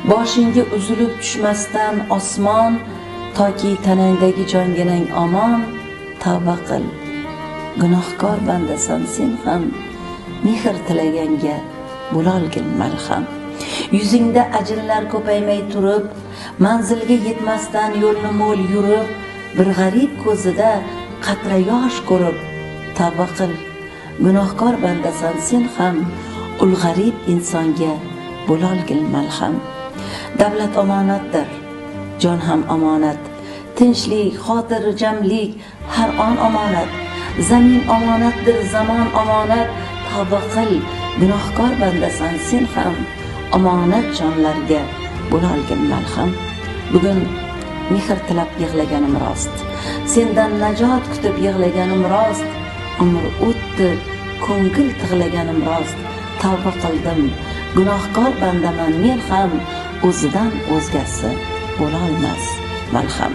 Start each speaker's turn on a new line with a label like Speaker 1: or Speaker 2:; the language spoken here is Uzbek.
Speaker 1: boshingga uzilib tushmasdan osmon, toki tanangdagi jonginang omon. Tavba qil, gunohkor bandasan sen ham, mehr tilaganga bo'lolgin malham. Yuzingda ajinlar ko'paymay turib, manzilga yetmasdan yo'lni mo'l yurib, bir g'arib ko'zida qatra yosh ko'rib. Tavba qil, gunohkor bandasan sen ham, ul g'arib insonga bo'lolgin malham. Davlat omonatdir, jon ham omonat, tinchlik, xotirjamlik har on omonat. Zamin omonatdir, zamon omonat. Tavba qil, gunohkor bandasan sen ham, omonat jonlarga bo'lolgin malham. Bugun mehr tilab yig'laganim rost, sendan najot kutib yig'laganim rost. Umr o'tdi, ko'ngil tig'laganim rost. Tavba qildim, gunohkor bandaman men ham, o'zidan o'zgasi bo'lolmas malham.